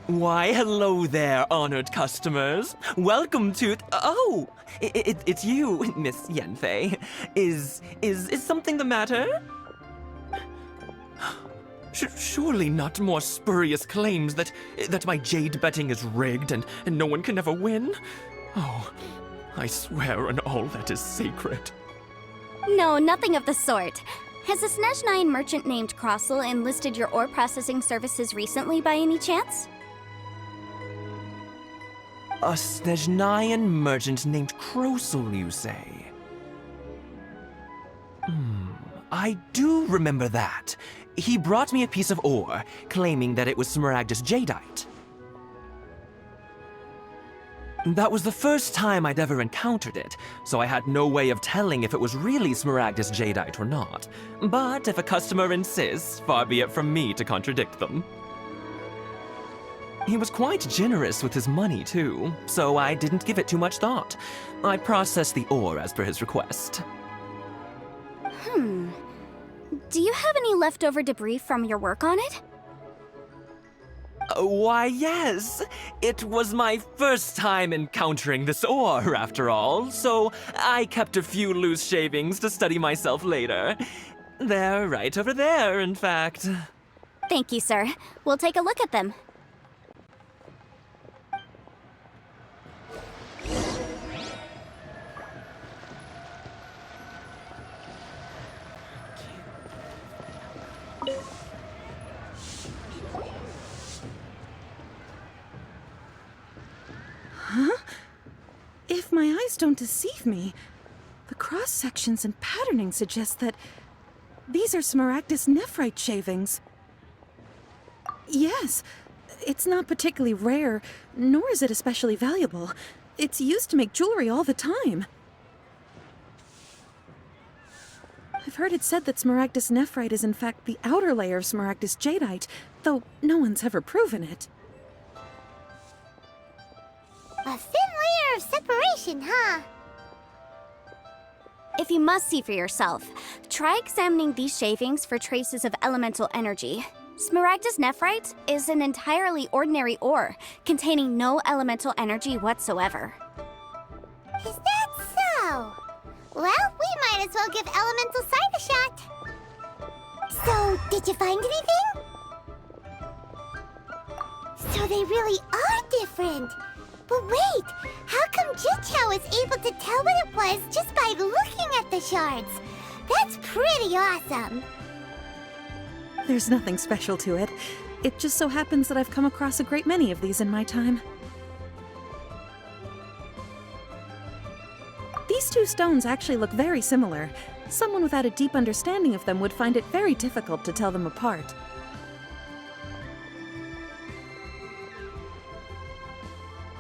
Why, hello there, honored customers. Welcome to. Oh, it's you, Miss Yenfei. Is something the matter? Surely not more spurious claims that my jade betting is rigged and no one can ever win? Oh, I swear on all that is sacred. No, nothing of the sort. Has a Snezhnayan merchant named Crossel enlisted your ore processing services recently by any chance? A Snezhnayan merchant named Crossel, you say? I do remember that. He brought me a piece of ore, claiming that it was Smaragdus jadeite. That was the first time I'd ever encountered it, so I had no way of telling if it was really Smaragdus jadeite or not. But if a customer insists, far be it from me to contradict them. He was quite generous with his money, too, so I didn't give it too much thought. I processed the ore as per his request. Do you have any leftover debris from your work on it? Why, yes. It was my first time encountering this ore, after all, so I kept a few loose shavings to study myself later. They're right over there, in fact. Thank you, sir. We'll take a look at them. If my eyes don't deceive me, the cross-sections and patterning suggest that these are Smaragdus nephrite shavings. Yes, it's not particularly rare, nor is it especially valuable. It's used to make jewelry all the time. I've heard it said that Smaragdus nephrite is in fact the outer layer of Smaragdus jadeite, though no one's ever proven it. A thin layer of separation, huh? If you must see for yourself, try examining these shavings for traces of elemental energy. Smaragdus nephrite is an entirely ordinary ore, containing no elemental energy whatsoever. Is that so? Well, we might as well give elemental sight a shot. So, did you find anything? So they really are different. But wait, how come Jichao was able to tell what it was just by looking at the shards? That's pretty awesome. There's nothing special to it. It just so happens that I've come across a great many of these in my time. These two stones actually look very similar. Someone without a deep understanding of them would find it very difficult to tell them apart.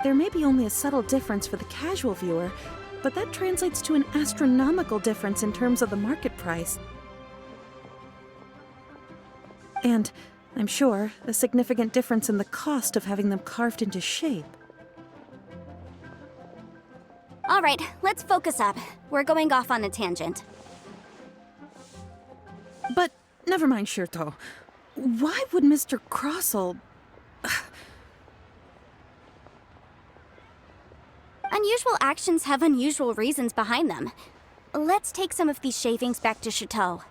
There may be only a subtle difference for the casual viewer, but that translates to an astronomical difference in terms of the market price. And, I'm sure, a significant difference in the cost of having them carved into shape. All right, let's focus up. We're going off on a tangent. But, never mind, Shirto. Why would Mr. Crossel... Unusual actions have unusual reasons behind them. Let's take some of these shavings back to Chateau.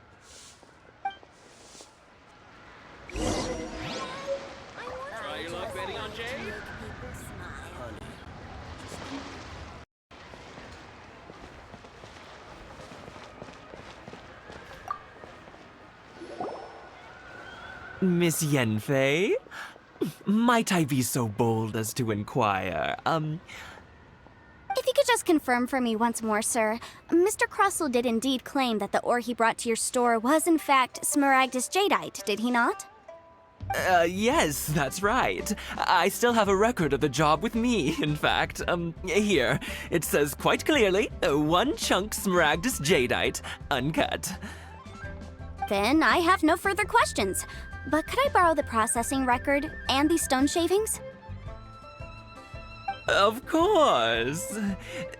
Miss Yenfei? Might I be so bold as to inquire, If you could just confirm for me once more, sir. Mr. Crossel did indeed claim that the ore he brought to your store was in fact Smaragdus jadeite, did he not? Yes, that's right. I still have a record of the job with me, in fact. Here. It says quite clearly, 1 chunk Smaragdus jadeite, uncut. Then I have no further questions. But could I borrow the processing record and these stone shavings? Of course.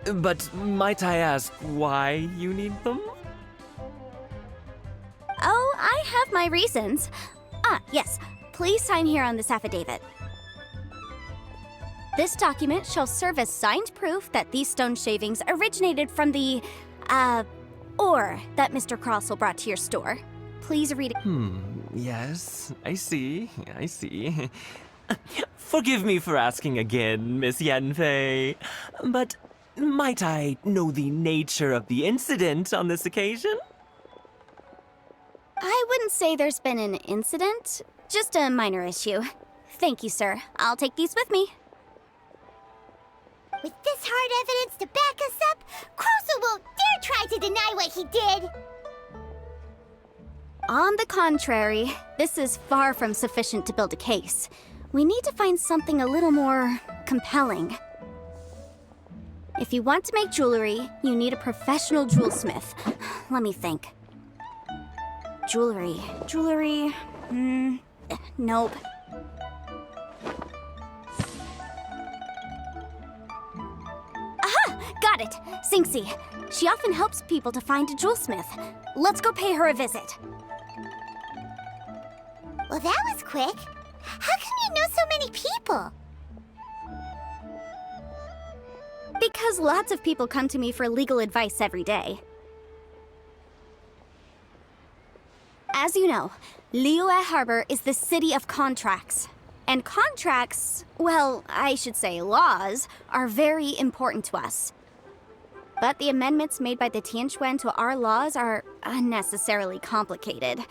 But might I ask why you need them? Oh, I have my reasons. Ah, yes. Please sign here on this affidavit. This document shall serve as signed proof that these stone shavings originated from the, ore that Mr. Crossell brought to your store. Please read it. Yes, I see. Forgive me for asking again, Miss Yanfei, but might I know the nature of the incident on this occasion? I wouldn't say there's been an incident, just a minor issue. Thank you, sir. I'll take these with me. With this hard evidence to back us up, Crossell won't dare try to deny what he did! On the contrary, this is far from sufficient to build a case. We need to find something a little more compelling. If you want to make jewelry, you need a professional jewelsmith. Let me think. Jewelry. Nope. Aha! Got it! Singxi. She often helps people to find a jewelsmith. Let's go pay her a visit. Well, that was quick. How come you know so many people? Because lots of people come to me for legal advice every day. As you know, Liyue Harbor is the city of contracts. And contracts, well, I should say laws, are very important to us. But the amendments made by the Tianquan to our laws are unnecessarily complicated.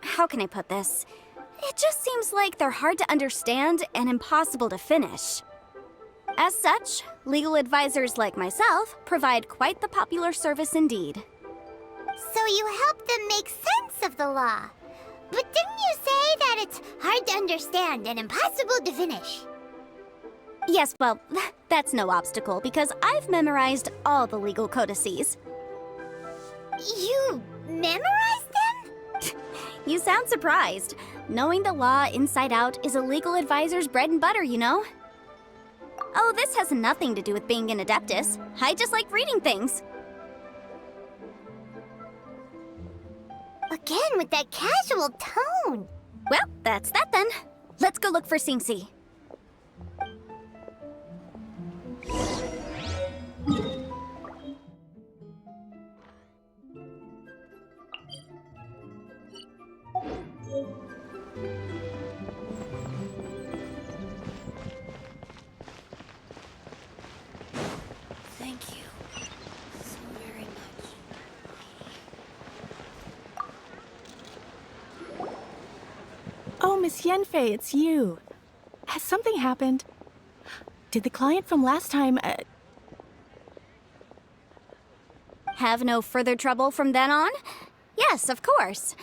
How can I put this? It just seems like they're hard to understand and impossible to finish. As such, legal advisors like myself provide quite the popular service indeed. So you help them make sense of the law. But didn't you say that it's hard to understand and impossible to finish? Yes, well, that's no obstacle because I've memorized all the legal codices. You memorized them? You sound surprised. Knowing the law inside out is a legal advisor's bread and butter, you know? Oh, this has nothing to do with being an adeptus. I just like reading things. Again with that casual tone. Well, that's that then. Let's go look for Singxi. Thank you so very much. Oh, Miss Yanfei, it's you. Has something happened? Did the client from last time, Have no further trouble from then on? Yes, of course.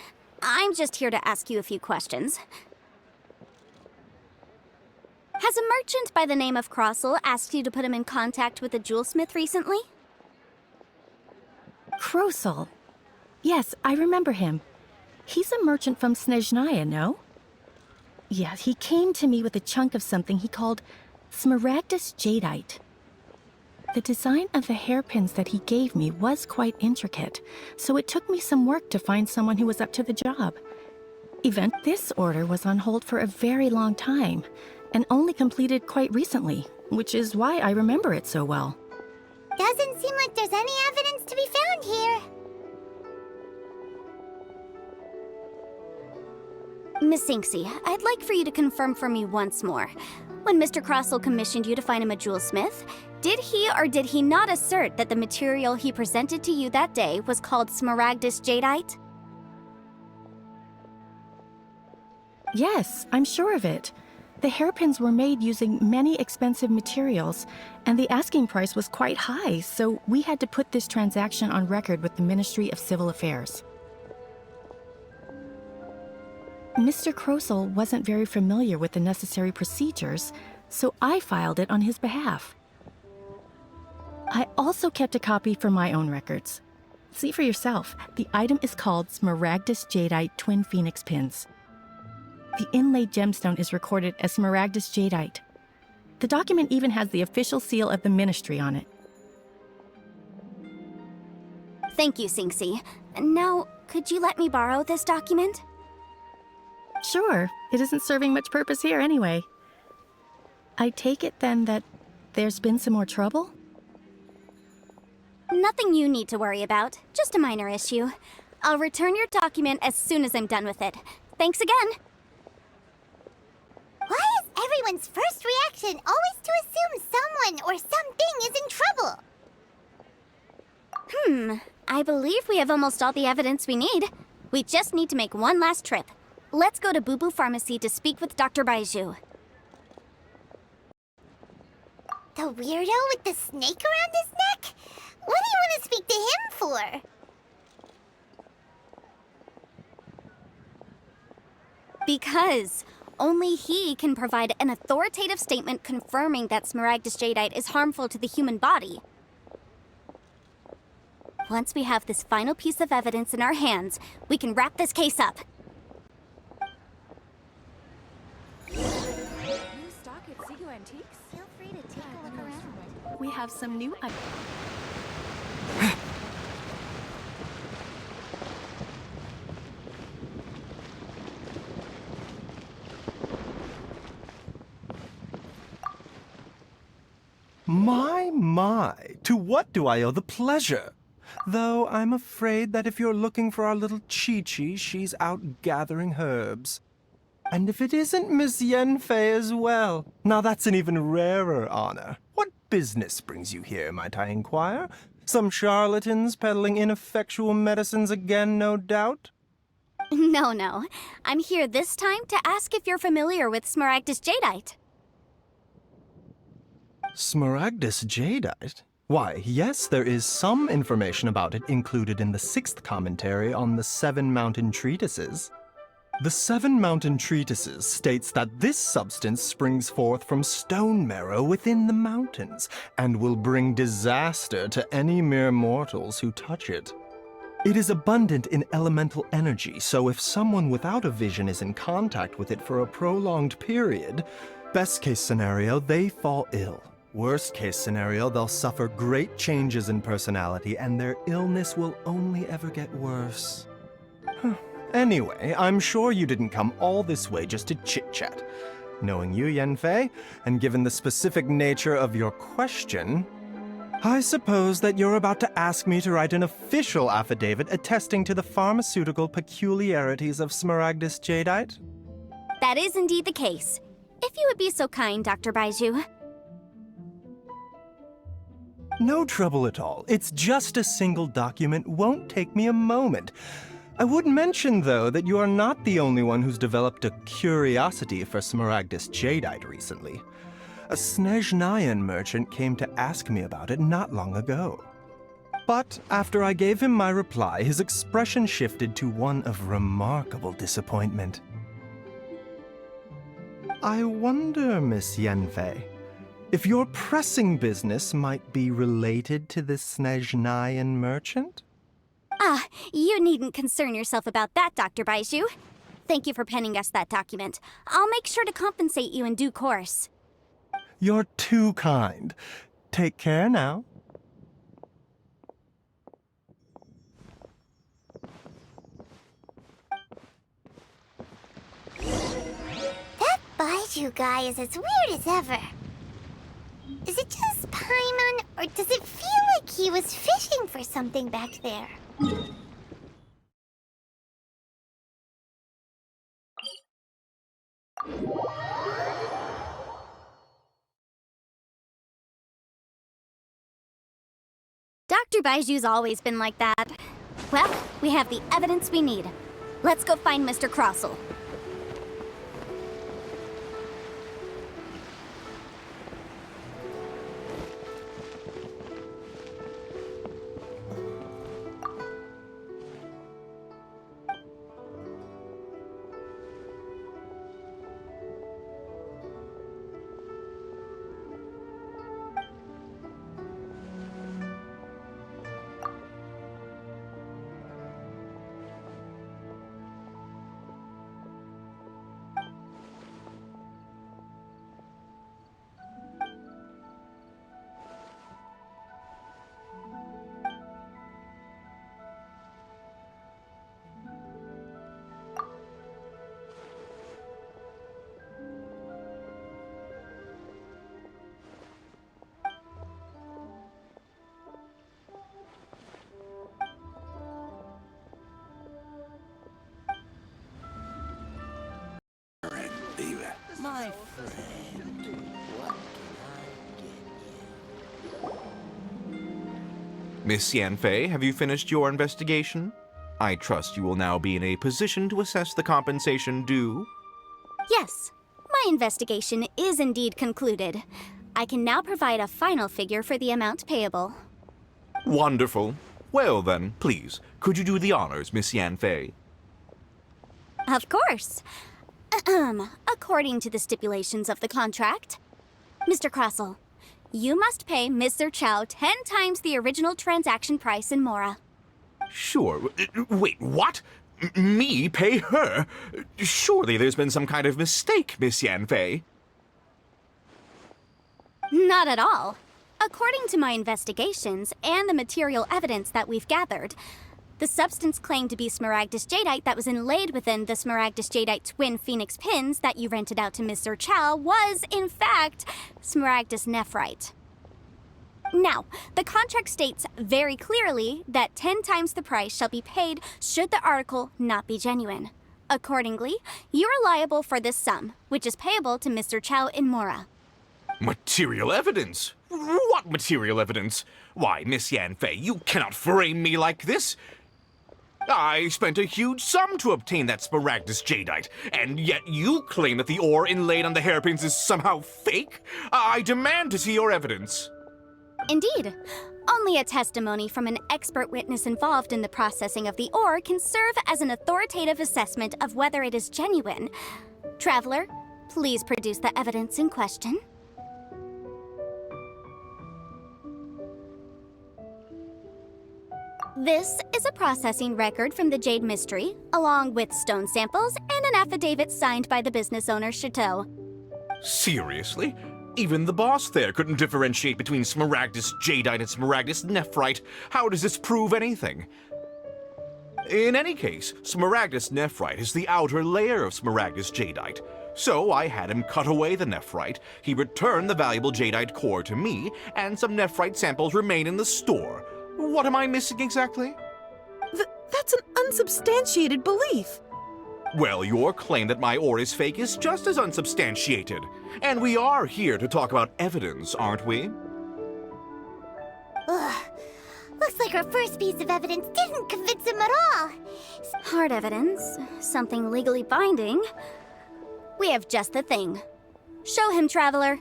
I'm just here to ask you a few questions. Has a merchant by the name of Crossell asked you to put him in contact with a jewelsmith recently? Crossell? Yes, I remember him. He's a merchant from Snezhnaya, no? Yeah, he came to me with a chunk of something he called Smaragdus Jadeite. The design of the hairpins that he gave me was quite intricate, so it took me some work to find someone who was up to the job. This order was on hold for a very long time, and only completed quite recently, which is why I remember it so well. Doesn't seem like there's any evidence to be found here. Miss Singxi, I'd like for you to confirm for me once more. When Mr. Crossell commissioned you to find him a jewelsmith, did he or did he not assert that the material he presented to you that day was called Smaragdus Jadeite? Yes, I'm sure of it. The hairpins were made using many expensive materials, and the asking price was quite high, so we had to put this transaction on record with the Ministry of Civil Affairs. Mr. Crossell wasn't very familiar with the necessary procedures, so I filed it on his behalf. I also kept a copy for my own records. See for yourself, the item is called Smaragdus Jadeite Twin Phoenix Pins. The inlaid gemstone is recorded as Smaragdus Jadeite. The document even has the official seal of the ministry on it. Thank you, Singxi. Now, could you let me borrow this document? Sure, it isn't serving much purpose here anyway. I take it then that There's been some more trouble? Nothing you need to worry about, just a minor issue. I'll return your document as soon as I'm done with it. Thanks again! Why is everyone's first reaction always to assume someone or something is in trouble? I believe we have almost all the evidence we need. We just need to make one last trip. Let's go to Boo Boo Pharmacy to speak with Dr. Baiju. The weirdo with the snake around his neck? What do you want to speak to him for? Because only he can provide an authoritative statement confirming that Smaragdus jadeite is harmful to the human body. Once we have this final piece of evidence in our hands, we can wrap this case up. New stock at Zigo Antiques? Feel free to take a look around. We have some new My, to what do I owe the pleasure? Though I'm afraid that if you're looking for our little Chi-Chi, she's out gathering herbs. And if it isn't Miss Yanfei as well, now that's an even rarer honor. What business brings you here, might I inquire? Some charlatans peddling ineffectual medicines again, no doubt? No. I'm here this time to ask if you're familiar with Smaragdus jadeite. Smaragdus jadeite? Why, yes, there is some information about it included in the 6th commentary on the 7 Mountain Treatises. The 7 Mountain Treatises states that this substance springs forth from stone marrow within the mountains, and will bring disaster to any mere mortals who touch it. It is abundant in elemental energy, so if someone without a vision is in contact with it for a prolonged period, best case scenario, they fall ill. Worst case scenario, they'll suffer great changes in personality and their illness will only ever get worse. Anyway, I'm sure you didn't come all this way just to chit-chat. Knowing you, Yanfei, and given the specific nature of your question, I suppose that you're about to ask me to write an official affidavit attesting to the pharmaceutical peculiarities of Smaragdus jadeite? That is indeed the case. If you would be so kind, Dr. Baiju. No trouble at all. It's just a single document. Won't take me a moment. I would mention, though, that you are not the only one who's developed a curiosity for Smaragdus jadeite recently. A Snezhnayan merchant came to ask me about it not long ago. But after I gave him my reply, his expression shifted to one of remarkable disappointment. I wonder, Miss Yanfei, if your pressing business might be related to this Snezhnayan merchant? You needn't concern yourself about that, Dr. Baiju. Thank you for penning us that document. I'll make sure to compensate you in due course. You're too kind. Take care now. That Baiju guy is as weird as ever. Is it just Paimon, or does it feel like he was fishing for something back there? Dr. Baiju's always been like that. Well, we have the evidence we need. Let's go find Mr. Crossell. My friend, what can I get you? Miss Yanfei, have you finished your investigation? I trust you will now be in a position to assess the compensation due. Yes, my investigation is indeed concluded. I can now provide a final figure for the amount payable. Wonderful. Well then, please, could you do the honors, Miss Yanfei? Of course. According to the stipulations of the contract, Mr. Crossell, you must pay Mr. Chow 10 times the original transaction price in Mora. Sure. Wait, what? Me pay her? Surely there's been some kind of mistake, Miss Yanfei. Not at all. According to my investigations and the material evidence that we've gathered, the substance claimed to be Smaragdus Jadeite that was inlaid within the Smaragdus Jadeite twin phoenix pins that you rented out to Mr. Chow was, in fact, Smaragdus Nephrite. Now, the contract states very clearly that 10 times the price shall be paid should the article not be genuine. Accordingly, you are liable for this sum, which is payable to Mr. Chow in Mora. Material evidence? What material evidence? Why, Miss Yanfei, you cannot frame me like this. I spent a huge sum to obtain that Smaragdus Jadeite, and yet you claim that the ore inlaid on the hairpins is somehow fake? I demand to see your evidence. Indeed. Only a testimony from an expert witness involved in the processing of the ore can serve as an authoritative assessment of whether it is genuine. Traveler, please produce the evidence in question. This is a processing record from the Jade Mystery, along with stone samples and an affidavit signed by the business owner, Chateau. Seriously? Even the boss there couldn't differentiate between Smaragdus Jadeite and Smaragdus Nephrite. How does this prove anything? In any case, Smaragdus Nephrite is the outer layer of Smaragdus Jadeite. So I had him cut away the Nephrite, he returned the valuable Jadeite core to me, and some Nephrite samples remain in the store. What am I missing exactly? That's an unsubstantiated belief. Well, your claim that my ore is fake is just as unsubstantiated. And we are here to talk about evidence, aren't we? Ugh. Looks like our first piece of evidence didn't convince him at all. Hard evidence, something legally binding. We have just the thing. Show him, Traveler.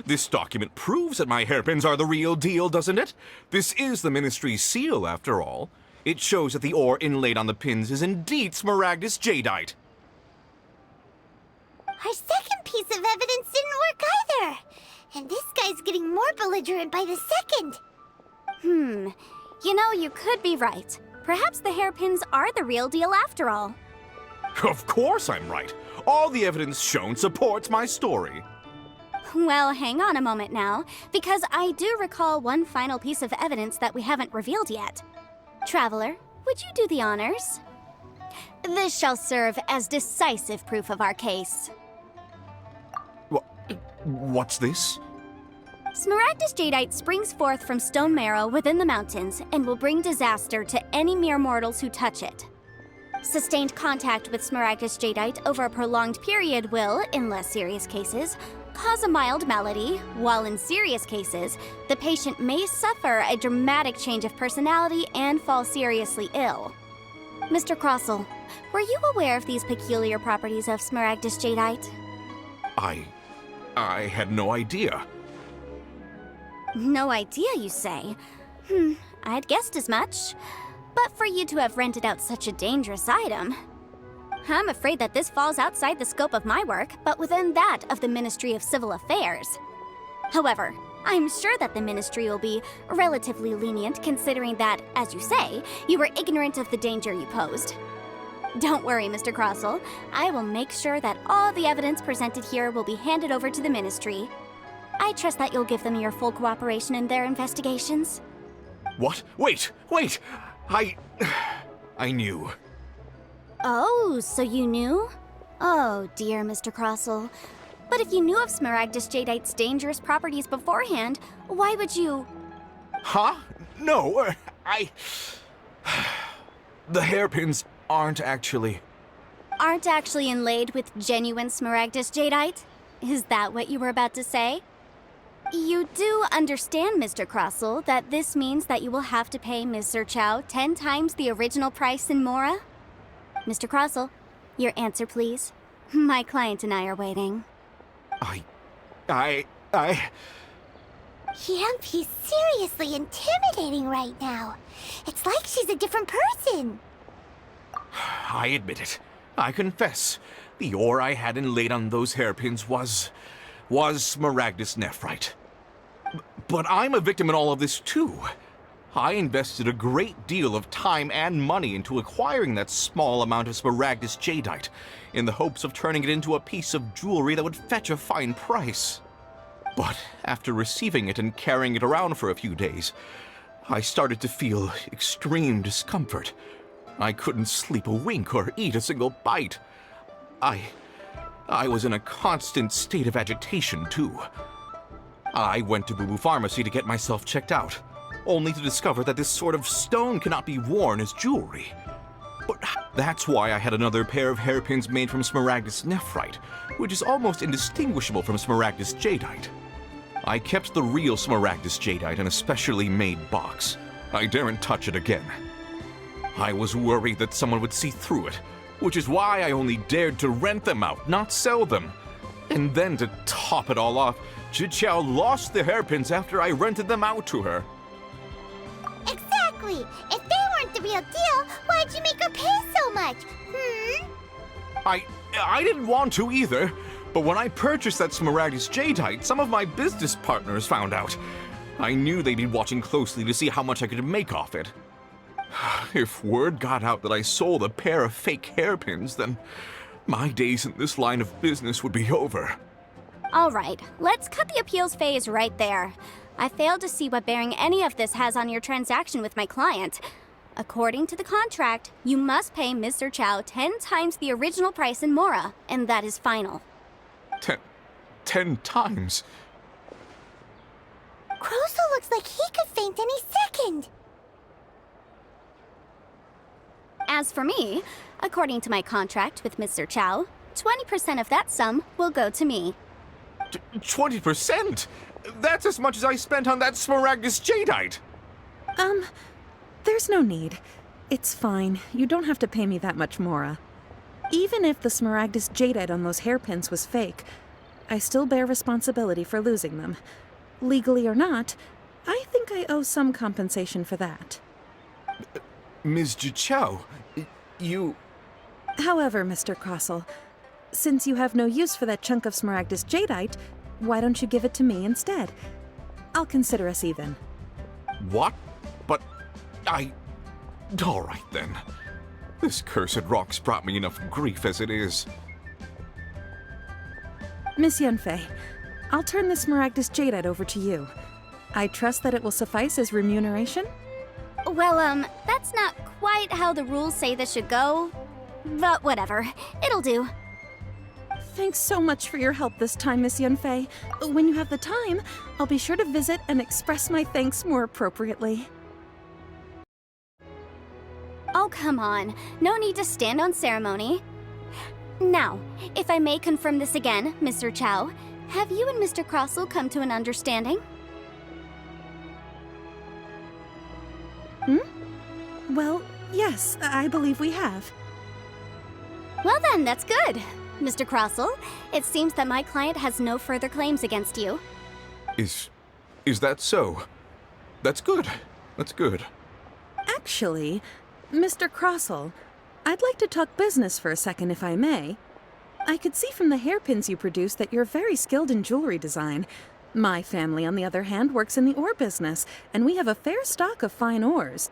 This document proves that my hairpins are the real deal, doesn't it? This is the Ministry's seal, after all. It shows that the ore inlaid on the pins is indeed Smaragdus Jadeite. Our second piece of evidence didn't work either. And this guy's getting more belligerent by the second. You know, you could be right. Perhaps the hairpins are the real deal after all. Of course I'm right. All the evidence shown supports my story. Well, hang on a moment now, because I do recall one final piece of evidence that we haven't revealed yet. Traveler, would you do the honors? This shall serve as decisive proof of our case. What's this? Smaragdus Jadeite springs forth from stone marrow within the mountains and will bring disaster to any mere mortals who touch it. Sustained contact with Smaragdus Jadeite over a prolonged period will, in less serious cases, cause a mild malady, while in serious cases, the patient may suffer a dramatic change of personality and fall seriously ill. Mr. Crossell, were you aware of these peculiar properties of Smaragdus Jadeite? I had no idea. No idea, you say? I'd guessed as much. But for you to have rented out such a dangerous item... I'm afraid that this falls outside the scope of my work, but within that of the Ministry of Civil Affairs. However, I'm sure that the Ministry will be relatively lenient considering that, as you say, you were ignorant of the danger you posed. Don't worry, Mr. Crossell. I will make sure that all the evidence presented here will be handed over to the Ministry. I trust that you'll give them your full cooperation in their investigations. What? Wait! I knew. Oh, so you knew? Oh, dear Mr. Crossell. But if you knew of Smaragdus Jadeite's dangerous properties beforehand, why would you... Huh? No, The hairpins aren't actually... aren't actually inlaid with genuine Smaragdus jadeite? Is that what you were about to say? You do understand, Mr. Crossell, that this means that you will have to pay Ms. Zerchow 10 times the original price in Mora? Mr. Crossell, your answer, please. My client and I are waiting. Yep, she's seriously intimidating right now. It's like she's a different person. I admit it. I confess. The ore I had inlaid on those hairpins was Smaragdus nephrite. But I'm a victim in all of this too. I invested a great deal of time and money into acquiring that small amount of Smaragdus jadeite, in the hopes of turning it into a piece of jewelry that would fetch a fine price. But after receiving it and carrying it around for a few days, I started to feel extreme discomfort. I couldn't sleep a wink or eat a single bite. I was in a constant state of agitation, too. I went to Boo Boo Pharmacy to get myself checked out, only to discover that this sort of stone cannot be worn as jewelry. But that's why I had another pair of hairpins made from Smaragdus nephrite, which is almost indistinguishable from Smaragdus jadeite. I kept the real Smaragdus jadeite in a specially made box. I daren't touch it again. I was worried that someone would see through it, which is why I only dared to rent them out, not sell them. And then to top it all off, Zhiqiao lost the hairpins after I rented them out to her. Exactly! If they weren't the real deal, why'd you make her pay so much? I didn't want to either, but when I purchased that Smaragdus jadeite, some of my business partners found out. I knew they'd be watching closely to see how much I could make off it. If word got out that I sold a pair of fake hairpins, then my days in this line of business would be over. All right, let's cut the appeals phase right there. I failed to see what bearing any of this has on your transaction with my client. According to the contract, you must pay Mr. Chow 10 times the original price in Mora, and that is final. 10 times? Crossell looks like he could faint any second. As for me, according to my contract with Mr. Chow, 20% of that sum will go to me. 20%? That's as much as I spent on that Smaragdus jadeite. There's no need. It's fine. You don't have to pay me that much, Mora. Even if the Smaragdus jadeite on those hairpins was fake, I still bear responsibility for losing them. Legally or not, I think I owe some compensation for that. Ms. Zhiqiao, you... However, Mr. Crossell, since you have no use for that chunk of Smaragdus jadeite, why don't you give it to me instead? I'll consider us even. What? But all right then. This cursed rock's brought me enough grief as it is. Miss Yunfei, I'll turn the Smaragdus jadeite over to you. I trust that it will suffice as remuneration? Well, that's not quite how the rules say this should go. But whatever, it'll do. Thanks so much for your help this time, Miss Yunfei. When you have the time, I'll be sure to visit and express my thanks more appropriately. Oh, come on. No need to stand on ceremony. Now, if I may confirm this again, Mr. Chow, have you and Mr. Crossell come to an understanding? Well, yes, I believe we have. Well then, that's good. Mr. Crossell, it seems that my client has no further claims against you. Is that so? That's good. That's good. Actually, Mr. Crossell, I'd like to talk business for a second, if I may. I could see from the hairpins you produce that you're very skilled in jewelry design. My family, on the other hand, works in the ore business, and we have a fair stock of fine ores.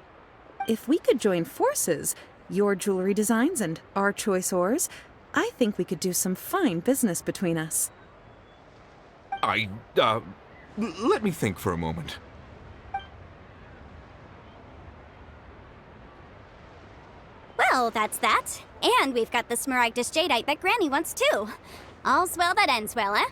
If we could join forces, your jewelry designs and our choice ores, I think we could do some fine business between us. Let me think for a moment. Well, that's that. And we've got the Smaragdus jadeite that Granny wants too. All's well that ends well, eh?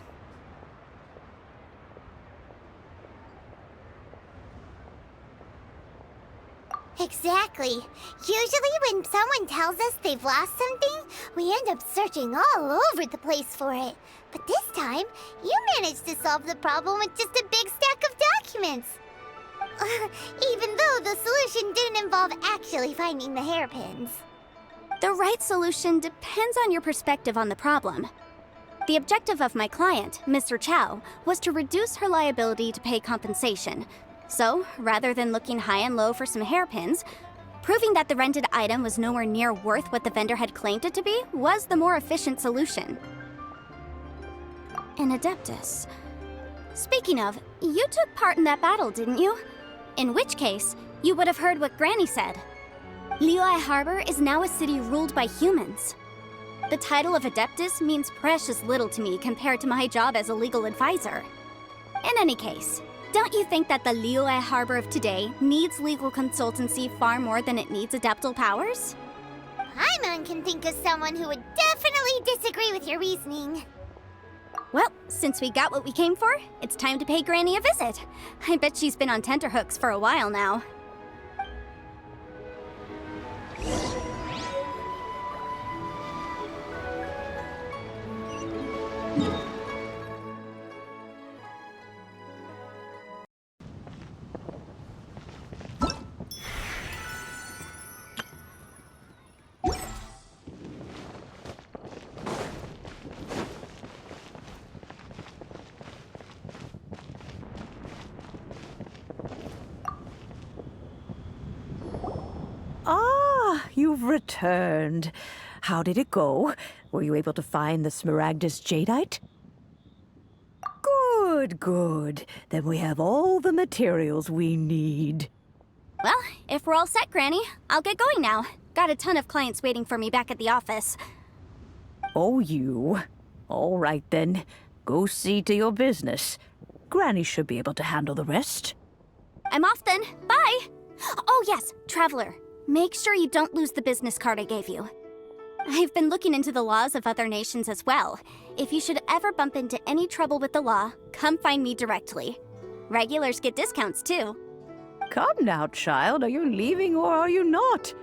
Exactly. Exactly. Usually when someone tells us they've lost something, we end up searching all over the place for it. But this time, you managed to solve the problem with just a big stack of documents. Even though the solution didn't involve actually finding the hairpins. The right solution depends on your perspective on the problem. The objective of my client, Mr. Chow, was to reduce her liability to pay compensation. So, rather than looking high and low for some hairpins, proving that the rented item was nowhere near worth what the vendor had claimed it to be was the more efficient solution. An Adeptus. Speaking of, you took part in that battle, didn't you? In which case, you would have heard what Granny said. Liyue Harbor is now a city ruled by humans. The title of Adeptus means precious little to me compared to my job as a legal advisor. In any case, don't you think that the Liyue Harbor of today needs legal consultancy far more than it needs adeptal powers? Paimon can think of someone who would definitely disagree with your reasoning. Well, since we got what we came for, it's time to pay Granny a visit. I bet she's been on tenterhooks for a while now. You've returned. How did it go? Were you able to find the Smaragdus Jadeite? Good, good. Then we have all the materials we need. Well, if we're all set, Granny, I'll get going now. Got a ton of clients waiting for me back at the office. Oh, you. All right, then. Go see to your business. Granny should be able to handle the rest. I'm off then. Bye! Oh yes, Traveler. Make sure you don't lose the business card I gave you. I've been looking into the laws of other nations as well. If you should ever bump into any trouble with the law, come find me directly. Regulars get discounts too. Come now, child. Are you leaving or are you not?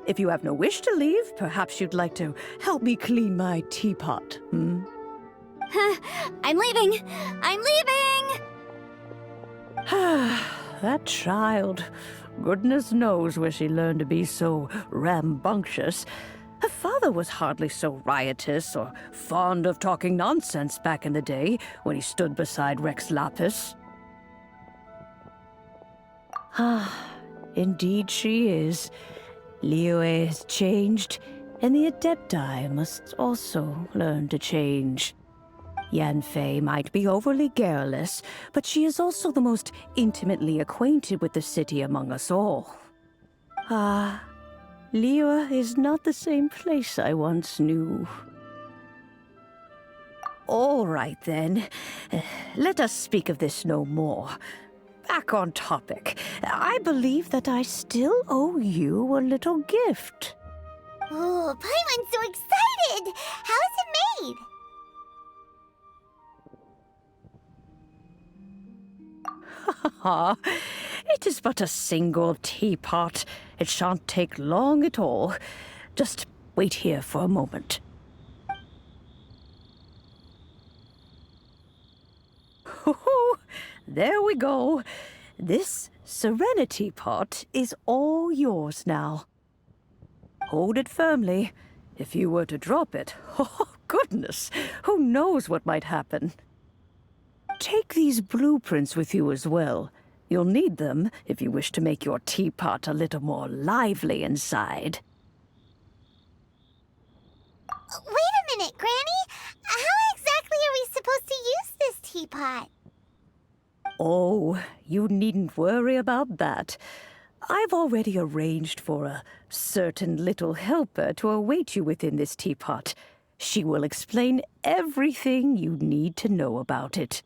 If you have no wish to leave, perhaps you'd like to help me clean my teapot, hmm? I'm leaving! I'm leaving! That child. Goodness knows where she learned to be so rambunctious. Her father was hardly so riotous or fond of talking nonsense back in the day when he stood beside Rex Lapis. Indeed she is. Liyue has changed, and the Adepti must also learn to change. Yanfei might be overly garrulous, but she is also the most intimately acquainted with the city among us all. Liyue is not the same place I once knew. All right, then. Let us speak of this no more. Back on topic. I believe that I still owe you a little gift. Oh, Paimon's so excited! How is it made? It is but a single teapot. It shan't take long at all. Just wait here for a moment. There we go. This Serenity pot is all yours now. Hold it firmly. If you were to drop it, oh goodness, who knows what might happen. Take these blueprints with you as well. You'll need them if you wish to make your teapot a little more lively inside. Wait a minute, Granny! How exactly are we supposed to use this teapot? Oh, you needn't worry about that. I've already arranged for a certain little helper to await you within this teapot. She will explain everything you need to know about it.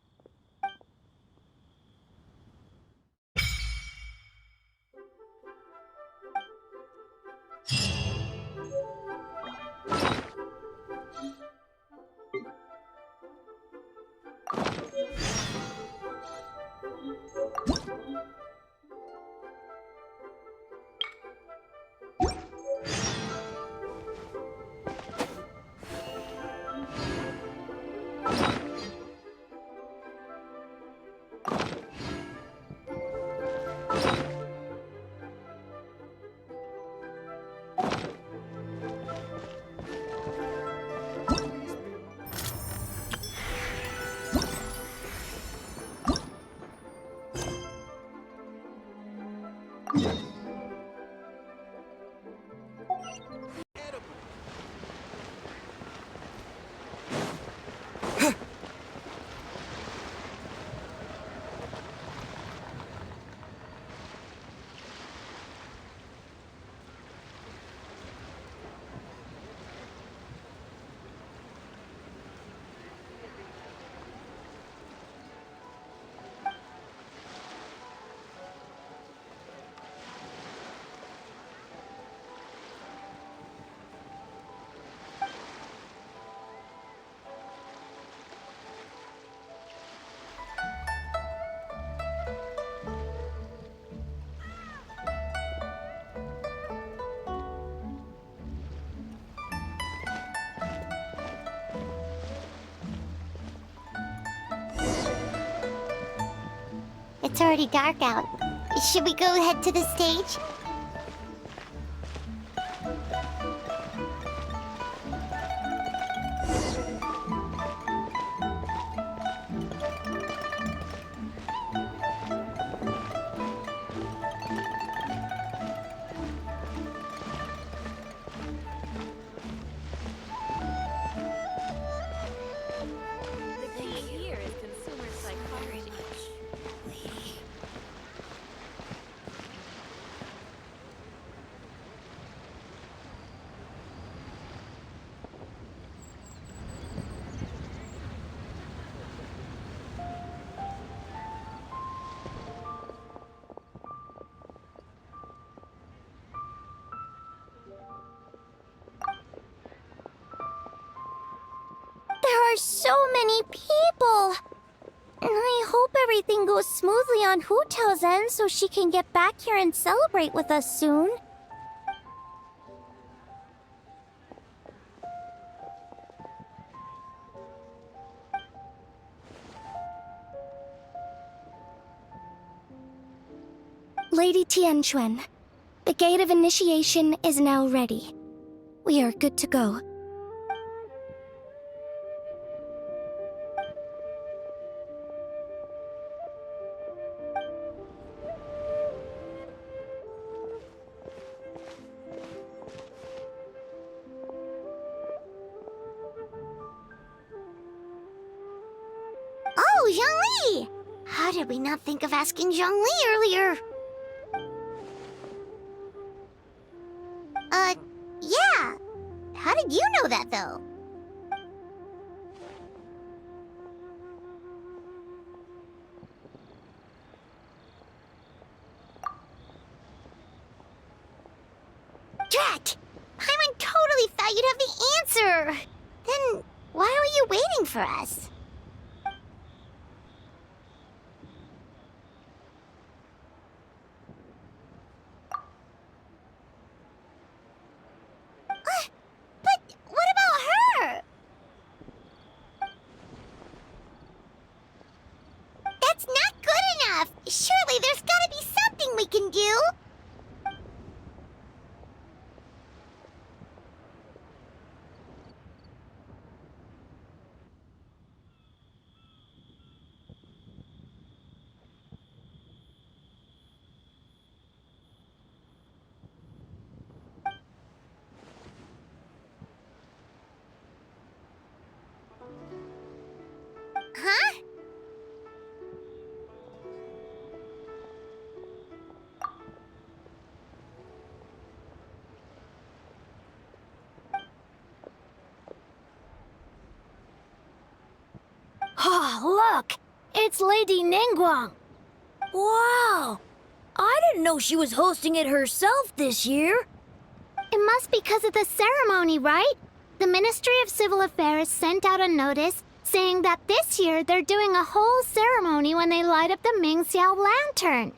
It's already dark out. Should we go head to the stage? There are so many people! And I hope everything goes smoothly on Hotel's end so she can get back here and celebrate with us soon. Lady Tianquan, the gate of initiation is now ready. We are good to go. Oh, Zhongli! How did we not think of asking Zhongli earlier? Yeah. How did you know that, though? Drat! Paimon totally thought you'd have the answer! Then why were you waiting for us? But what about her? That's not good enough! Surely there's gotta be something we can do! Huh? Oh, look! It's Lady Ningguang! Wow! I didn't know she was hosting it herself this year. It must be because of the ceremony, right? The Ministry of Civil Affairs sent out a notice saying that this year they're doing a whole ceremony when they light up the Mingxiao lantern.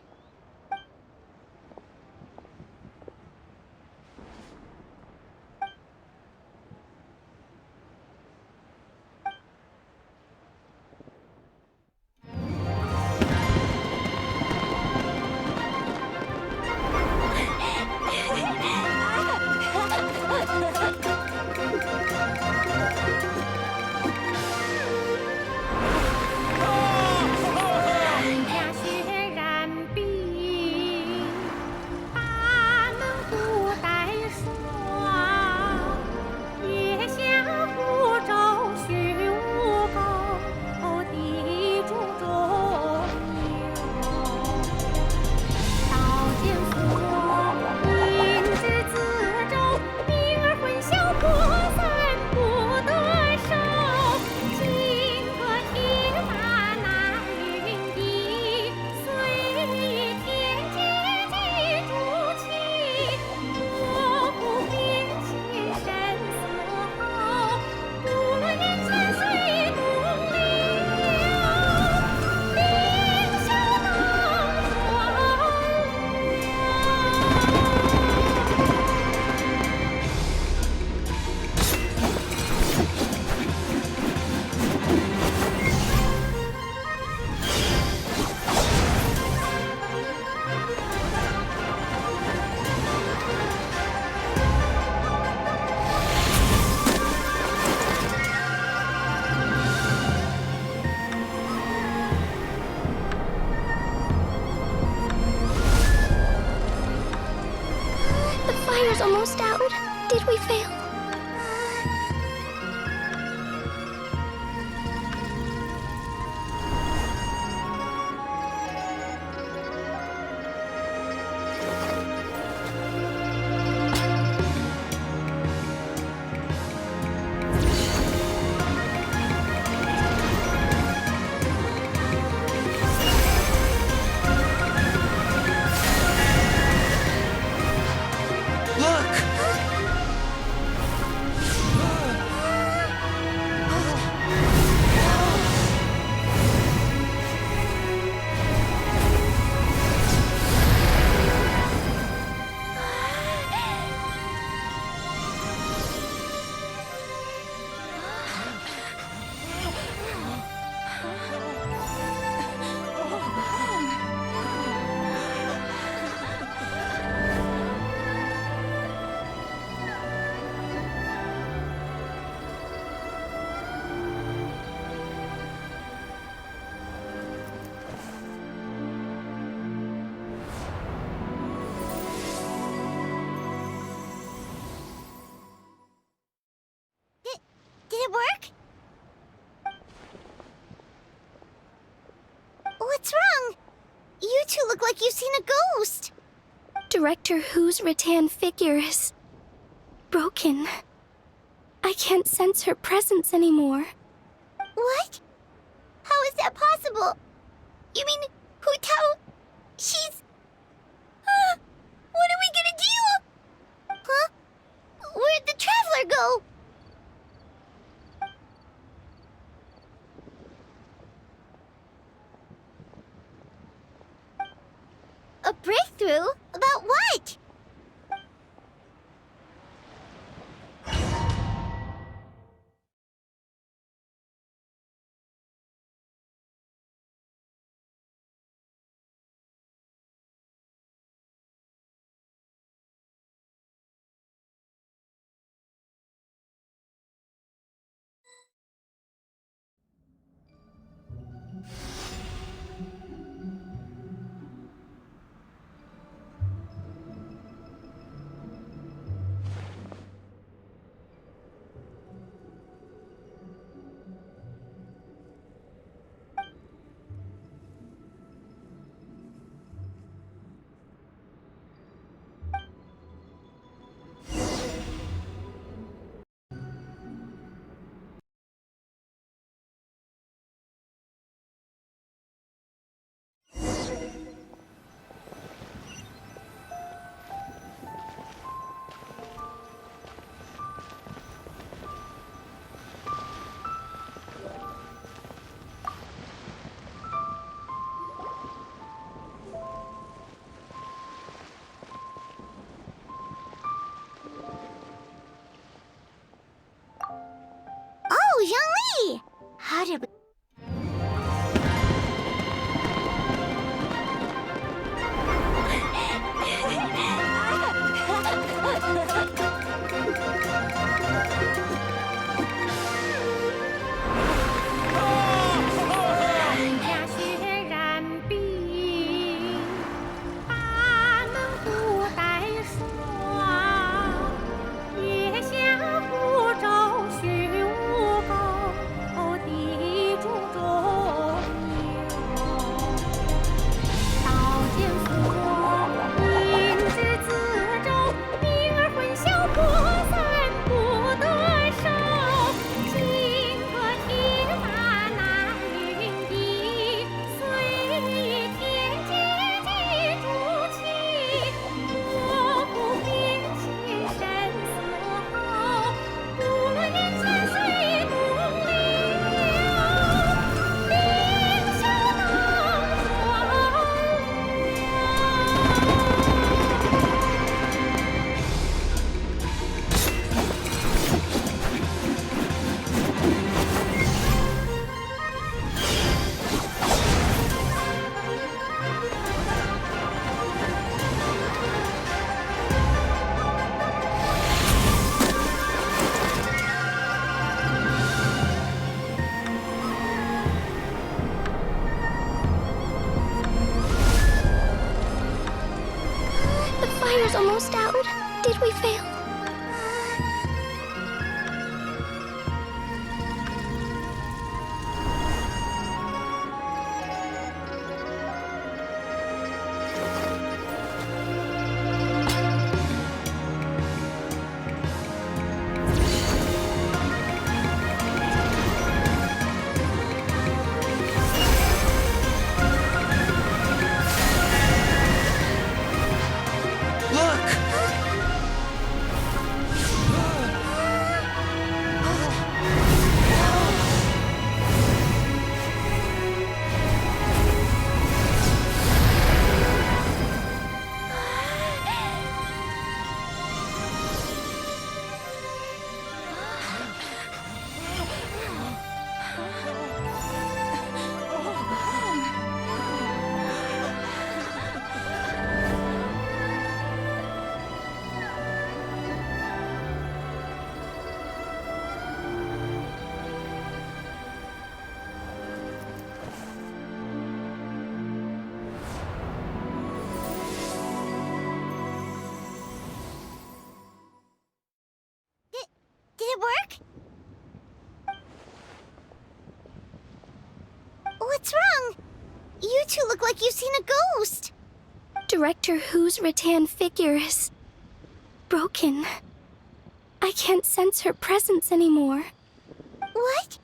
look like you've seen a ghost. Director Who's rattan figure is broken. I can't sense her presence anymore. What? How is that possible? You mean Hu Tao? She's... what are we gonna do? Huh? Where'd the Traveler go? A breakthrough? About what? Oh, Zhongli! How did we... Fire's almost out. Did we fail? Did it work? What's wrong? You two look like you've seen a ghost. Director Hu's rattan figure is broken. I can't sense her presence anymore. What?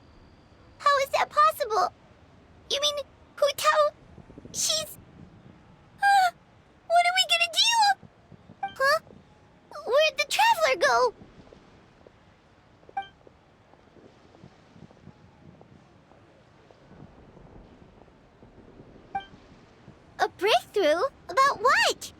How is that possible? You mean Hu Tao? She's... what are we gonna do? Huh? Where'd the Traveler go? A breakthrough? About what?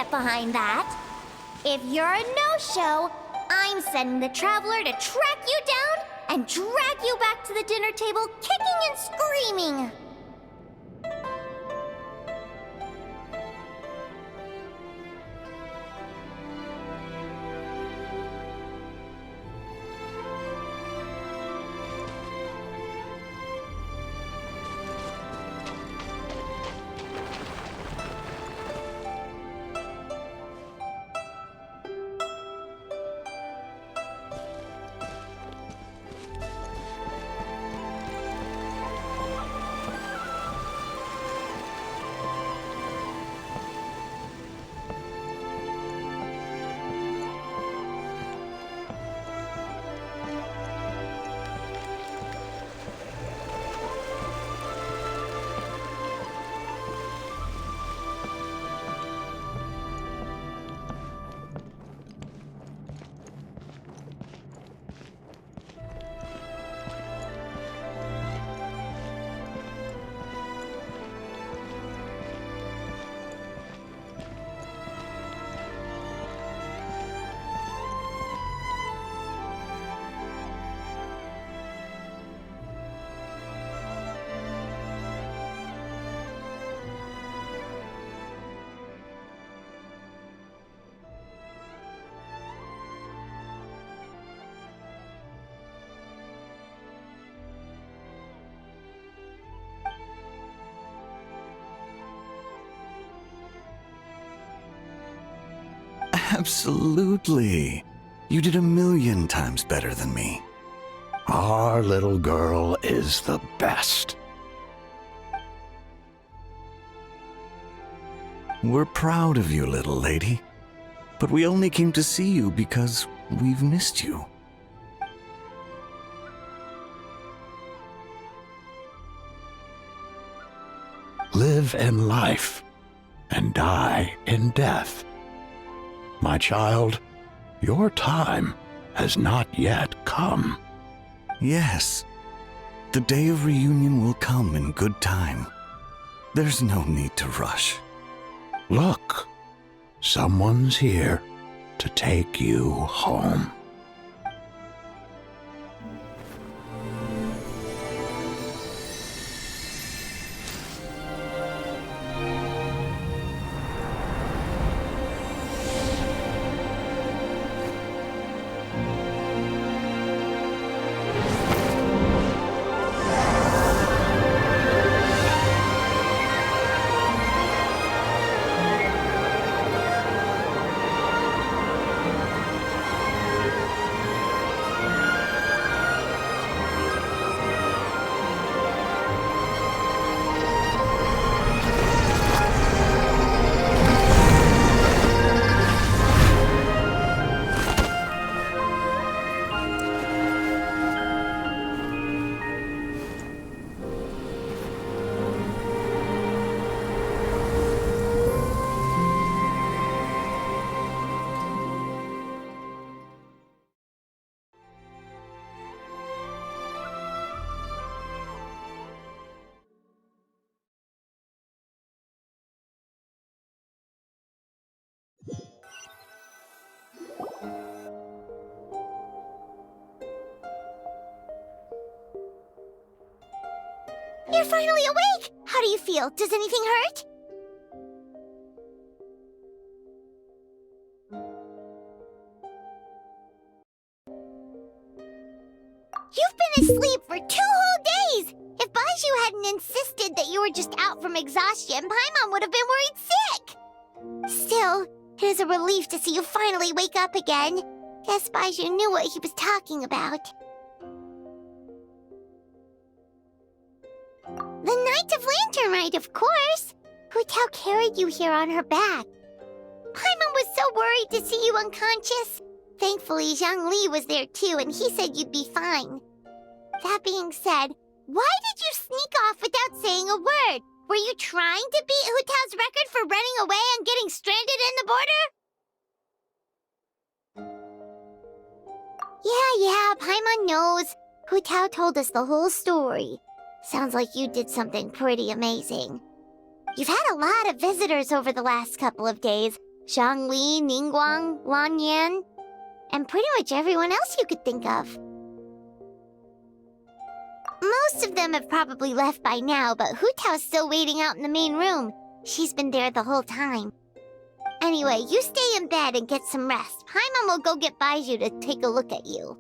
get behind that. If you're a no-show, I'm sending the Traveler to track you down and drag you back to the dinner table kicking and screaming. Absolutely. You did 1,000,000 times better than me. Our little girl is the best. We're proud of you, little lady. But we only came to see you because we've missed you. Live in life and die in death. My child, your time has not yet come. Yes, the day of reunion will come in good time. There's no need to rush. Look, someone's here to take you home. You're finally awake! How do you feel? Does anything hurt? You've been asleep for 2 whole days! If Baiju hadn't insisted that you were just out from exhaustion, Paimon would have been worried sick! Still, it is a relief to see you finally wake up again. Guess Baiju knew what he was talking about. The Knight of Lantern Rite, of course! Hu Tao carried you here on her back. Paimon was so worried to see you unconscious. Thankfully, Zhang Li was there too, and he said you'd be fine. That being said, why did you sneak off without saying a word? Were you trying to beat Hu Tao's record for running away and getting stranded in the border? Yeah, Paimon knows. Hu Tao told us the whole story. Sounds like you did something pretty amazing. You've had a lot of visitors over the last couple of days. Zhangli, Ningguang, Lan Yan, and pretty much everyone else you could think of. Most of them have probably left by now, but Hu Tao's still waiting out in the main room. She's been there the whole time. Anyway, you stay in bed and get some rest. Paimon will go get Baiju to take a look at you.